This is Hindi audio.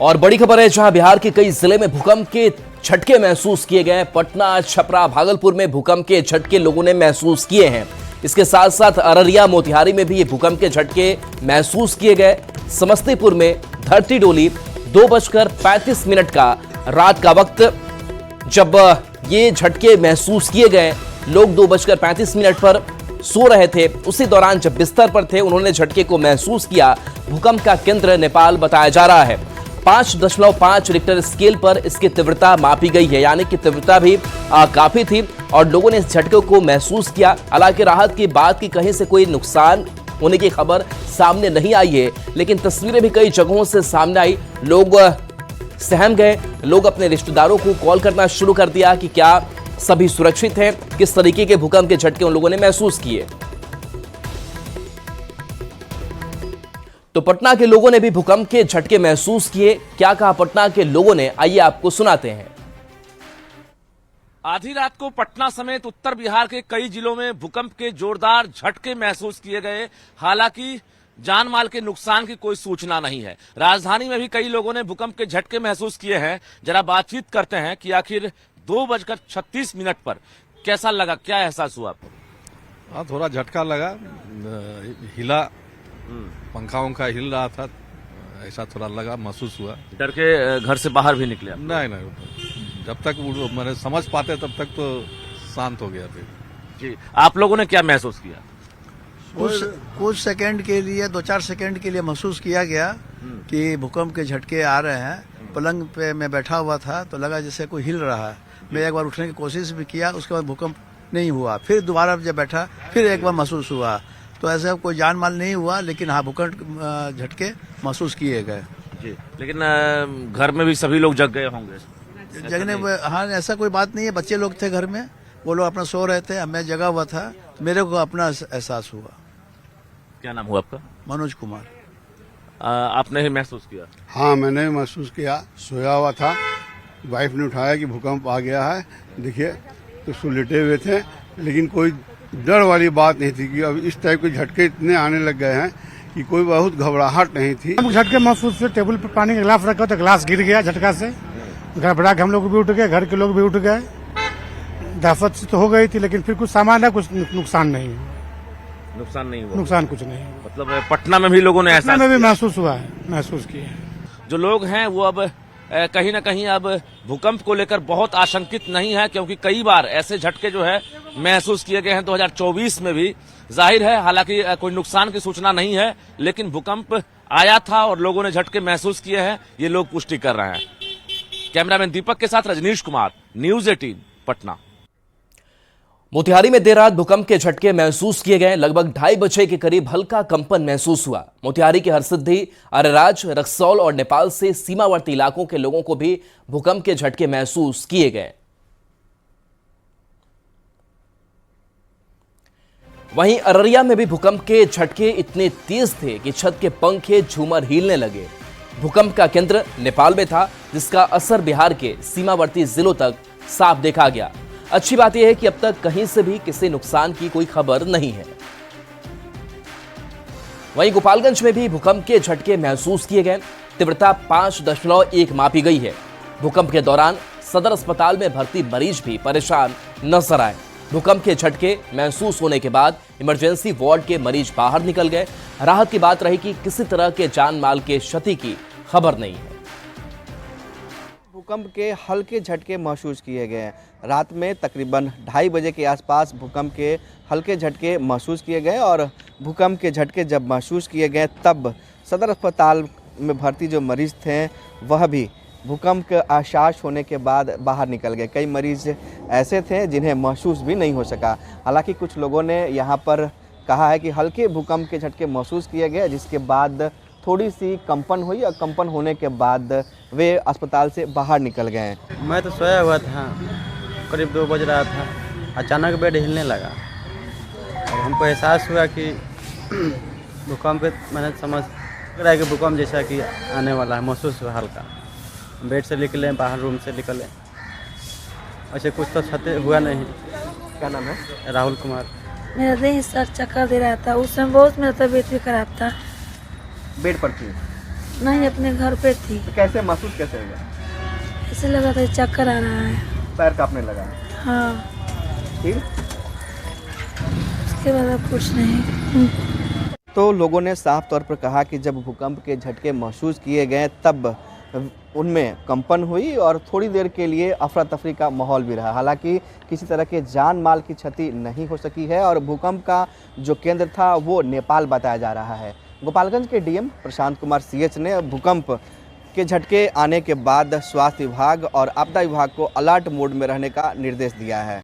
और बड़ी खबर है, जहां बिहार के कई जिले में भूकंप के झटके महसूस किए गए। पटना, छपरा, भागलपुर में भूकंप के झटके लोगों ने महसूस किए हैं। इसके साथ साथ अररिया, मोतिहारी में भी ये भूकंप के झटके महसूस किए गए। समस्तीपुर में धरती डोली 2:35 का रात का वक्त जब ये झटके महसूस किए गए। लोग 2:35 पर सो रहे थे। उसी दौरान जब बिस्तर पर थे, उन्होंने झटके को महसूस किया। भूकंप का केंद्र नेपाल बताया जा रहा है। 5.5 रिक्टर स्केल पर इसकी तीव्रता मापी गई है, यानी कि तीव्रता भी काफी थी और लोगों ने इस झटके को महसूस किया। हालांकि राहत की बात की कहीं से कोई नुकसान होने की खबर सामने नहीं आई है, लेकिन तस्वीरें भी कई जगहों से सामने आई। लोग सहम गए। लोग अपने रिश्तेदारों को कॉल करना शुरू कर दिया कि क्या सभी सुरक्षित हैं, किस तरीके के भूकंप के झटके उन लोगों ने महसूस किए। तो पटना के लोगों ने भी भूकंप के झटके महसूस किए। क्या कहा पटना के लोगों ने, आइए आपको सुनाते हैं। आधी रात को पटना समेत उत्तर बिहार के कई जिलों में भूकंप के जोरदार झटके महसूस किए गए। हालांकि जान माल के नुकसान की कोई सूचना नहीं है। राजधानी में भी कई लोगों ने भूकंप के झटके महसूस किए हैं। जरा बातचीत करते हैं कि आखिर 2:36 पर कैसा लगा, क्या एहसास हुआ आपको? हाँ, थोड़ा झटका लगा, हिला, पंखा उंखा हिल रहा था, ऐसा थोड़ा लगा, महसूस हुआ। डर के घर से बाहर भी निकले? नहीं, जब तक मैंने समझ पाते तब तक तो शांत हो गया थे। जी, आप लोगों ने क्या महसूस किया? कुछ सेकंड के लिए, 2-4 सेकंड के लिए महसूस किया गया कि भूकंप के झटके आ रहे हैं। पलंग पे मैं बैठा हुआ था तो लगा जैसे कोई हिल रहा है। मैं एक बार उठने की कोशिश भी किया, उसके बाद भूकंप नहीं हुआ। फिर दोबारा जब बैठा, फिर एक बार महसूस हुआ। तो ऐसे कोई जान माल नहीं हुआ, लेकिन हाँ, भूकंप झटके महसूस किए गए। जी, लेकिन घर में भी सभी लोग जग गए होंगे? जगने, हाँ, ऐसा कोई बात नहीं है। बच्चे लोग थे घर में, वो लोग अपना सो रहे थे, मैं जगा हुआ था। मेरे को अपना एहसास हुआ। क्या नाम हुआ आपका? मनोज कुमार। आपने ही महसूस किया? हाँ, मैंने भी महसूस किया। सोया हुआ था, वाइफ ने उठाया कि भूकंप आ गया है, देखिए, तो सो लेटे हुए थे, लेकिन कोई डर वाली बात नहीं थी कि अब इस टाइप के झटके इतने आने लग गए हैं कि कोई बहुत घबराहट नहीं थी। झटके महसूस हुए। टेबल पर पानी का गिलास रखा तो गिलास गिर गया झटका से। घबरा के हम लोग भी उठ गए, घर के लोग भी उठ गए। दहशत से तो हो गई थी, लेकिन फिर कुछ सामान है, कुछ नुकसान नहीं हुआ। नुकसान नहीं हुआ? नुकसान कुछ नहीं हुआ। मतलब पटना में भी लोगों ने पटना में भी महसूस हुआ है, महसूस किए। जो लोग हैं वो अब कहीं ना कहीं अब भूकंप को लेकर बहुत आशंकित नहीं है, क्योंकि कई बार ऐसे झटके जो है महसूस किए गए हैं 2024 में भी। जाहिर है, हालांकि कोई नुकसान की सूचना नहीं है, लेकिन भूकंप आया था और लोगों ने झटके महसूस किए हैं, ये लोग पुष्टि कर रहे हैं। कैमरामैन दीपक के साथ रजनीश कुमार, न्यूज 18 पटना। मोतिहारी में देर रात भूकंप के झटके महसूस किए गए। लगभग 2:30 बजे के करीब हल्का कंपन महसूस हुआ। मोतिहारी के हरसिद्धि, अरेराज, रक्सौल और नेपाल से सीमावर्ती इलाकों के लोगों को भी भूकंप के झटके महसूस किए गए। वहीं अररिया में भी भूकंप के झटके इतने तेज थे कि छत के पंखे, झूमर हिलने लगे। भूकंप का केंद्र नेपाल में था, जिसका असर बिहार के सीमावर्ती जिलों तक साफ देखा गया। अच्छी बात यह है कि अब तक कहीं से भी किसी नुकसान की कोई खबर नहीं है। वहीं गोपालगंज में भी भूकंप के झटके महसूस किए गए। तीव्रता 5.1 मापी गई है। भूकंप के दौरान सदर अस्पताल में भर्ती मरीज भी परेशान नजर आए। भूकंप के झटके महसूस होने के बाद इमरजेंसी वार्ड के मरीज बाहर निकल गए। राहत की बात रही कि किसी तरह के जान माल के क्षति की खबर नहीं है। भूकंप के हल्के झटके महसूस किए गए हैं। रात में तकरीबन 2:30 बजे के आसपास भूकंप के हल्के झटके महसूस किए गए और भूकंप के झटके जब महसूस किए गए तब सदर अस्पताल में भर्ती जो मरीज थे वह भी भूकंप के आशाश होने के बाद बाहर निकल गए। कई मरीज ऐसे थे जिन्हें महसूस भी नहीं हो सका। हालांकि कुछ लोगों ने यहाँ पर कहा है कि हल्के भूकंप के झटके महसूस किए गए, जिसके बाद थोड़ी सी कंपन हुई और कंपन होने के बाद वे अस्पताल से बाहर निकल गए। मैं तो सोया हुआ था, करीब 2 बज रहा था। अचानक बेड हिलने लगा और हमको एहसास हुआ कि भूकंप, मैंने समझ रहा है कि भूकंप जैसा कि आने वाला है, महसूस हुआ हल्का। बेड से निकले, बाहर रूम से निकले, ऐसे कुछ तो क्षति हुआ नहीं। क्या नाम है? राहुल कुमार। मेरा देह सर चक्कर दे रहा था, उस समय बहुत मेरा तबीयत भी खराब था। बेड पर थी? नहीं, अपने घर पे थी। तो कैसे महसूस कैसे हुआ? ऐसे लगा था चक्कर आ रहा है। पैर कांपने लगा? हाँ, फिर उसके बाद अब कुछ नहीं। तो लोगों ने साफ तौर पर कहा कि जब भूकंप के झटके महसूस किए गए तब उनमें कंपन हुई और थोड़ी देर के लिए अफरा तफरी का माहौल भी रहा। हालांकि किसी तरह के जान माल की क्षति नहीं हो सकी है और भूकंप का जो केंद्र था वो नेपाल बताया जा रहा है। गोपालगंज के डीएम प्रशांत कुमार सीएच ने भूकंप के झटके आने के बाद स्वास्थ्य विभाग और आपदा विभाग को अलर्ट मोड में रहने का निर्देश दिया है।